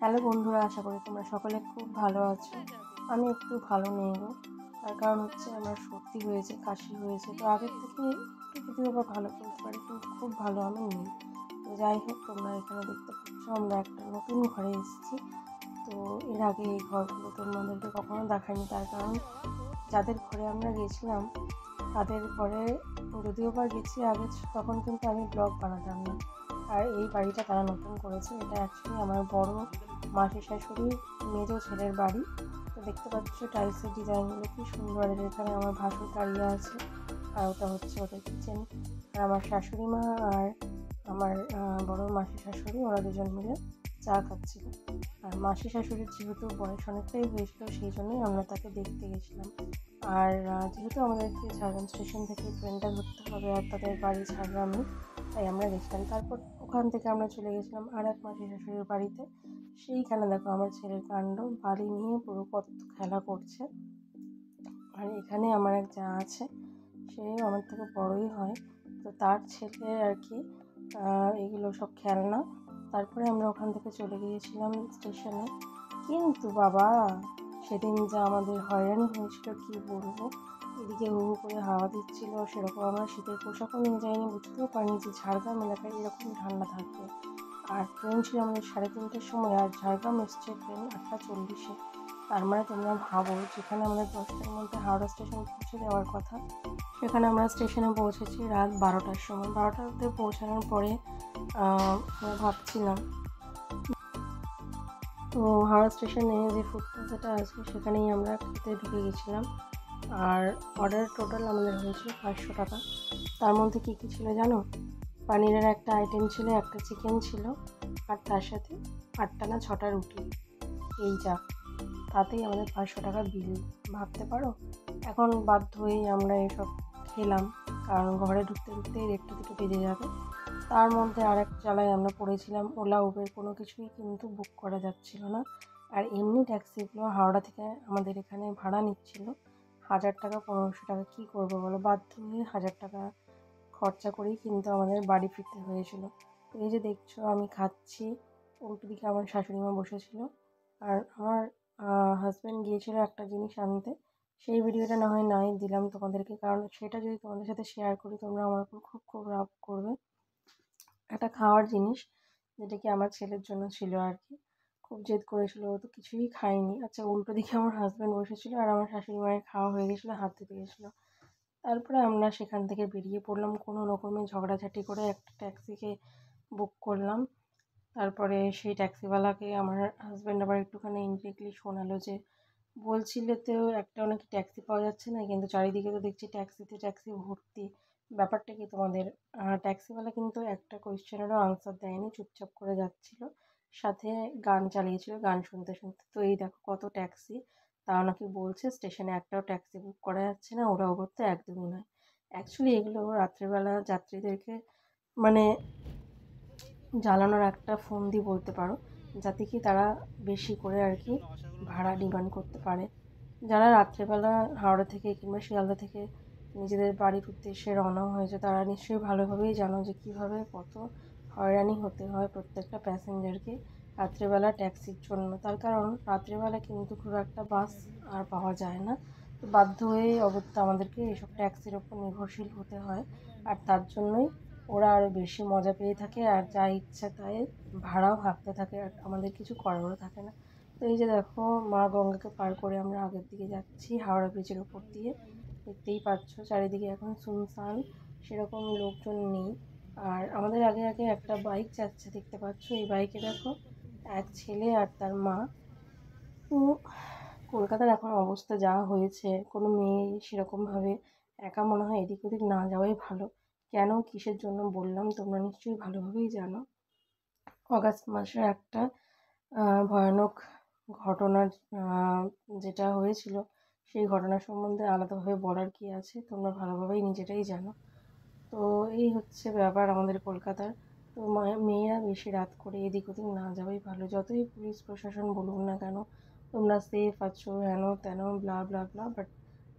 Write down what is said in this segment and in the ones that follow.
Hello বন্ধুরা, আশা করি তোমরা সকলে খুব ভালো আছো। আমি একটু ভালো নেই গো। তার কারণ হচ্ছে আমার সর্দি হয়েছে, কাশি হয়েছে। তো আগের থেকে একটু যদিও বা ভালো বলতে পারি, কিন্তু খুব ভালো আমি নেই। তো যাই হোক, তোমরা এখানে দেখতে পাচ্ছ আমরা একটা নতুন ঘরে এসেছি। তো এর আগে এই ঘরগুলো তোমাদেরকে কখনো দেখাইনি, তার কারণ যাদের ঘরে আমরা গেছিলাম তাদের ঘরে যদিও বা গেছি আগে, তখন কিন্তু আমি ব্লগ বানাতাম না। আর এই বাড়িটা তারা নতুন করেছে। এটা অ্যাকচুয়ালি আমার বড় মাসি শাশুড়ির মেজো ছেলের বাড়ি। তো দেখতে পাচ্ছ টাইলসের ডিজাইনগুলো কি সুন্দর। এখানে আমার ভাসুর দাঁড়িয়ে আছে, আর ওটা হচ্ছে ওদের কিচেন। আর আমার শাশুড়ি মা আর আমার বড় মাসি শাশুড়ি ওরা দুজন মিলে চা খাচ্ছিল। আর মাসি শাশুড়ির যেহেতু বয়স অনেকটাই হয়েছিল, সেই জন্যই আমরা তাকে দেখতে গেছিলাম। আর যেহেতু আমাদেরকে ঝাড়গ্রাম স্টেশন থেকে ট্রেনটা ধরতে হবে আর তাদের বাড়ি ঝাড়গ্রামে, তাই আমরা গেছিলাম। তারপর ওখান থেকে আমরা চলে গেছিলাম আর এক মাসি শাশুড়ির বাড়িতে। সেইখানে দেখো আমার ছেলের কাণ্ড, বালি নিয়ে পুরো কত খেলা করছে। আর এখানে আমার এক যা আছে, সে আমার থেকে বড়ই হয়। তো তার ছেলে আর কি এগুলো সব খেলনা। তারপরে আমরা ওখান থেকে চলে গিয়েছিলাম স্টেশনে। কিন্তু বাবা, সেদিন যা আমাদের হয়রানি হয়েছিল কি বলবো। এদিকে হু হু করে হাওয়া দিচ্ছিল, সেরকম আমরা শীতের পোশাকও নিয়ে যাইনি, বুঝতেও পারিনি যে ঝাড়গ্রাম এলাকায় এরকম ঠান্ডা থাকবে। আর ট্রেন ছিল আমাদের 3:30টার সময়, আর ঝাড়গ্রাম এসছে ট্রেন 8:40-এ। তার মানে তোমরা ভাবো, যেখানে আমাদের 10টার মধ্যে হাওড়া স্টেশন পৌঁছে যাওয়ার কথা, সেখানে আমরা স্টেশনে পৌঁছেছি রাত 12টার সময়। 12টাতে পৌঁছানোর পরে আমরা ভাবছিলাম, তো হাওড়া স্টেশনে যে ফুটপাথটা আছে সেখানেই আমরা খেতে ঢুকে গেছিলাম। আর অর্ডার টোটাল আমাদের হয়েছিল 500 টাকা। তার মধ্যে কী কী ছিল জানো? পানিরের একটা আইটেম ছিল, একটা চিকেন ছিল, আর তার সাথে 8টা না 6টা রুটি। এই যা, তাতেই আমাদের 500 টাকা বিল। ভাবতে পারো। এখন বাধ্য হয়েই আমরা এসব খেলাম, কারণ ঘরে ঢুকতে ঢুকতেই 1টা 2টো বেজে যাবে। তার মধ্যে আরেক জ্বালায় আমরা পড়েছিলাম, ওলা উবের কোনো কিছুই কিন্তু বুক করা যাচ্ছিল না। আর এমনি ট্যাক্সিগুলো হাওড়া থেকে আমাদের এখানে ভাড়া নিচ্ছিল 1000 টাকা 1500 টাকা। কী করবো বলো, বাধ্য হয়ে 1000 টাকা খরচা করেই কিন্তু আমাদের বাড়ি ফিরতে হয়েছিল। তো এই যে দেখছো আমি খাচ্ছি, উল্টো দিকে আমার শাশুড়ি মা বসেছিল। আর আমার হাজব্যান্ড গিয়েছিল একটা জিনিস আনতে। সেই ভিডিওটা না হয় নাই দিলাম তোমাদেরকে, কারণ সেটা যদি তোমাদের সাথে শেয়ার করি তোমরা আমার উপর খুব খুব রাগ করবে। একটা খাওয়ার জিনিস, যেটা কি আমার ছেলের জন্য ছিল আর কি। খুব জেদ করেছিল, ও তো কিছুই খায়নি। আচ্ছা, উল্টো দিকে আমার হাজব্যান্ড বসেছিল আর আমার শাশুড়ি মায়ের খাওয়া হয়ে গেছিলো, হাত ধুতে গেছিলো। তারপরে আমরা সেখান থেকে বেরিয়ে পড়লাম, কোনো রকমে ঝগড়াঝাটি করে একটা ট্যাক্সিকে বুক করলাম। তারপরে সেই ট্যাক্সিওয়ালাকে আমার হাজব্যান্ড আবার একটুখানি ইনডিরেক্টলি শোনালো যে, বলছিলে তো একটাও নাকি ট্যাক্সি পাওয়া যাচ্ছে না, কিন্তু চারিদিকে তো দেখছি ট্যাক্সিতে ট্যাক্সি ভর্তি। ব্যাপারটা কি তোমাদের? ট্যাক্সিওয়ালা কিন্তু একটা কোয়েশ্চেনেরও আনসার দেয়নি, চুপচাপ করে যাচ্ছিল। সাথে গান চালিয়েছিল, গান শুনতে শুনতে। তো এই দেখো কত ট্যাক্সি, তাও নাকি বলছে স্টেশনে একটাও ট্যাক্সি বুক করা যাচ্ছে না, ওরা ওপর তো একদমই নয়। অ্যাকচুয়ালি এগুলো রাত্রেবেলা যাত্রীদেরকে মানে জ্বালানোর একটা ফন্দি বলতে পারো, যাতে কি তারা বেশি করে আর কি ভাড়া ডিমান্ড করতে পারে। যারা রাত্রেবেলা হাওড়া থেকে কিংবা শিয়ালদা থেকে নিজেদের বাড়ির উদ্দেশ্যে রওনা হয়েছে, তারা নিশ্চয়ই ভালোভাবেই জানো যে কীভাবে কত হয়রানি হতে হয় প্রত্যেকটা প্যাসেঞ্জারকে রাত্রেবেলা ট্যাক্সির জন্য। তার কারণ রাত্রেবেলা কিন্তু খুব একটা বাস আর পাওয়া যায় না। তো বাধ্য হয়েই অগত্যা আমাদেরকে এইসব ট্যাক্সির ওপর নির্ভরশীল হতে হয়। আর তার জন্যই ওরা আরও বেশি মজা পেয়ে থাকে, আর যা ইচ্ছা তাই ভাড়াও হাঁকতে থাকে, আর আমাদের কিছু করারও থাকে না। তো এই যে দেখো, মা গঙ্গাকে পার করে আমরা আগের দিকে যাচ্ছি হাওড়া ব্রিজের ওপর দিয়ে। দেখতেই পাচ্ছ চারিদিকে এখন সুনসান, সেরকম লোকজন নেই। আর আমাদের আগে আগে একটা বাইক যাচ্ছে, দেখতে পাচ্ছ। এই বাইকে দেখো এক ছেলে আর তার মা। তো কলকাতার এখন অবস্থা যা হয়েছে, কোনো মেয়ে সেরকমভাবে একা মনে হয় এদিক ওদিক না যাওয়াই ভালো। কেন, কিসের জন্য বললাম তোমরা নিশ্চয়ই ভালোভাবেই জানো। অগাস্ট মাসের একটা ভয়ানক ঘটনা যেটা হয়েছিল, সেই ঘটনা সম্বন্ধে আলাদাভাবে বলার কি আছে, তোমরা ভালোভাবেই নিজেরাই জানো। তো এই হচ্ছে ব্যাপার আমাদের কলকাতার। তো মেয়েরা বেশি রাত করে এদিক ওদিক না যাওয়াই ভালো, যতই পুলিশ প্রশাসন বলুক না কেন তোমরা সেফ আছো হেন তেন ব্লা ব্লা ব্লা, বাট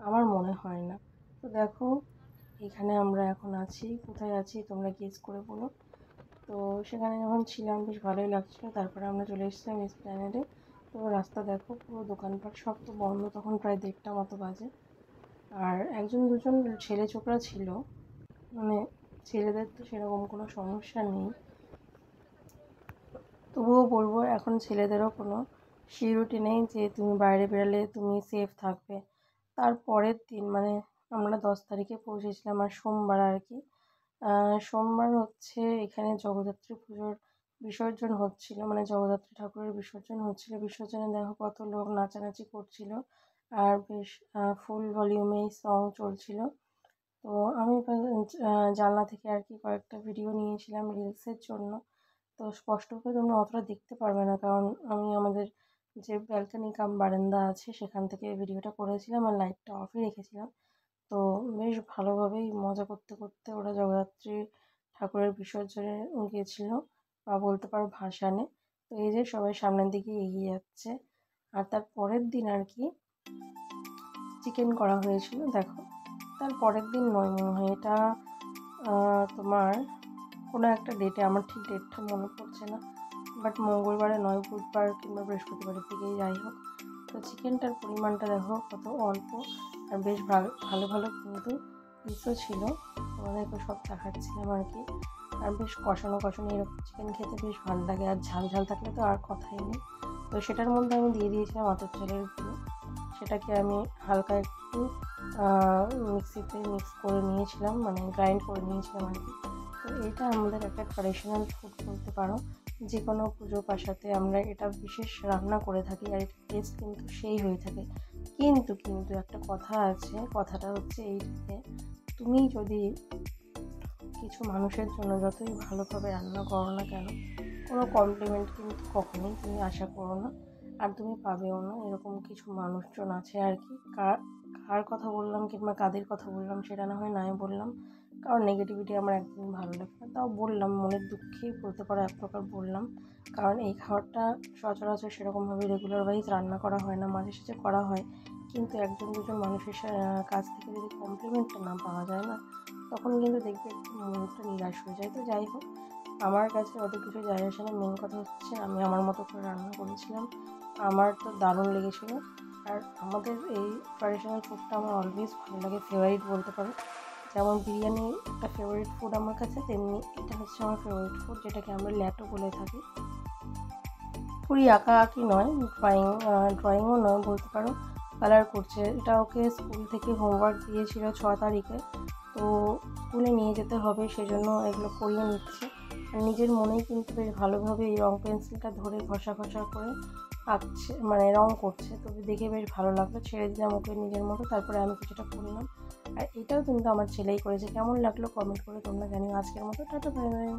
আমার মনে হয় না। তো দেখো, এখানে আমরা এখন আছি, কোথায় আছি তোমরা গেস করে বলো। তো সেখানে যখন ছিলাম বেশ ভালোই লাগছিলো। তারপরে আমরা চলে এসেছিলাম এসপ্ল্যানেডে। তো রাস্তা দেখো পুরো দোকানপাট সব তো বন্ধ, তখন প্রায় 1:30 মতো বাজে। আর একজন দুজন ছেলে ছোকরা ছিল, মানে ছেলেদের তো সেরকম কোনো সমস্যা নেই, তবুও বলবো এখন ছেলেদেরও কোনো সিউরিটি নেই যে তুমি বাইরে বেরোলে তুমি সেফ থাকবে। তারপরের দিন মানে আমরা 10 তারিখে পৌঁছেছিলাম, আর সোমবার আর কি। সোমবার হচ্ছে এখানে জগদ্ধাত্রী পুজোর বিসর্জন হচ্ছিল, মানে জগদ্ধাত্রী ঠাকুরের বিসর্জন হচ্ছিল। বিসর্জনে দেখো কত লোক নাচানাচি করছিল, আর বেশ ফুল ভলিউমেই সং চলছিল। তো আমি জানলা থেকে আর কি কয়েকটা ভিডিও নিয়েছিলাম রিলসের জন্য। তো স্পষ্ট করে তোমরা অতটা দেখতে পারবে না, কারণ আমি আমাদের যে ব্যালকনি কাম বারান্দা আছে সেখান থেকে ভিডিওটা করেছিলাম আর লাইটটা অফই রেখেছিলাম। তো বেশ ভালোভাবেই মজা করতে করতে ওরা জগদ্ধাত্রী ঠাকুরের বিসর্জনে গিয়েছিল, বা বলতে পারো ভাসানে। তো এই যে সবাই সামনের দিকে এগিয়ে যাচ্ছে। আর তার পরের দিন আর কি চিকেন করা হয়েছিল দেখো। তার পরের দিন নয় মনে হয়, এটা তোমার কোনো একটা ডেটে, আমার ঠিক ডেটটা মনে পড়ছে না, বাট মঙ্গলবারে নয়, বুধবার কিংবা বৃহস্পতিবারের দিকেই যাই হোক। তো চিকেনটার পরিমাণটা দেখো কত অল্প, আর বেশ ভালো ভালো কিন্তু পিসও ছিল, তোমাদেরকে সব দেখাচ্ছিলাম আর কি। আর বেশ কষানো কষানো এরকম চিকেন খেতে বেশ ভালো লাগে, আর ঝাল ঝাল থাকলে তো আর কথাই নেই। তো সেটার মধ্যে আমি দিয়ে দিয়েছিলাম আতপ চালের গুঁড়ো, সেটাকে আমি হালকা একটু মিক্সিতে মিক্স করে নিয়েছিলাম, মানে গ্রাইন্ড করে নিয়েছিলাম আর কি। তো এটা আমাদের একটা ট্র্যাডিশনাল ফুড বলতে পারো, যে কোনো পুজো পাশাতে আমরা এটা বিশেষ রান্না করে থাকি, আর এটার টেস্ট কিন্তু সেই হয়ে থাকে। কিন্তু কিন্তু একটা কথা আছে, কথাটা হচ্ছে এইটাতে, তুমি যদি কিছু মানুষের জন্য যতই ভালোভাবে রান্না করো না কেন, কোনো কমপ্লিমেন্ট কিন্তু কখনোই তুমি আশা করো না, আর তুমি পাবেও না। এরকম কিছু মানুষজন আছে আর কি, কার কথা বললাম কিংবা কাদের কথা বললাম সেটা না হয় নাই বললাম, কারণ নেগেটিভিটি আমার একদমই ভালো লাগে না। তাও বললাম, মনের দুঃখেই বলতে পারো এক প্রকার বললাম, কারণ এই খাবারটা সচরাচর সেরকমভাবে রেগুলার ওয়াইজ রান্না করা হয় না, মাঝে সাঝে করা হয়। কিন্তু একজন দুজন মানুষের কাছ থেকে যদি কমপ্লিমেন্টটা না পাওয়া যায় না, তখন কিন্তু দেখবে একটু মনটা নিরাশ হয়ে যায়। তো যাই হোক, আমার কাছে অত কিছু যায় আসে না, মেন কথা হচ্ছে আমি আমার মতো করে রান্না করেছিলাম, আমার তো দারুণ লেগেছিলো। আর আমাদের এই ট্র্যাডিশনাল ফুডটা আমার অলওয়েজ ভালো লাগে, ফেভারিট বলতে পারো। যেমন বিরিয়ানি একটা ফেভারিট ফুড আমার কাছে, তেমনি এটা হচ্ছে আমার ফেভারিট ফুড, যেটাকে আমরা ল্যাটো বলে থাকি। পুরি আঁকা আঁকি নয়, ড্রয়িংও নয় বলতে পারো, কালার করছে। এটা ওকে স্কুল থেকে হোমওয়ার্ক দিয়েছিল 6 তারিখে, তো স্কুলে নিয়ে যেতে হবে, সেজন্য এগুলো করিয়ে নিচ্ছে। আর নিজের মনেই কিন্তু বেশ ভালোভাবে এই রং পেন্সিলটা ধরে ঘষা ঘষা করে আঁকছে, মানে রং করছে। তো দেখে বেশ ভালো লাগলো, ছেড়ে দিলাম ওকে নিজের মতো, তারপরে আমি কিছুটা করলাম। আর এটাও কিন্তু আমার ছেলেই করেছে। কেমন লাগলো কমেন্ট করে তোমরা জানিও। আজকের মতো টাটা, বাই বাই।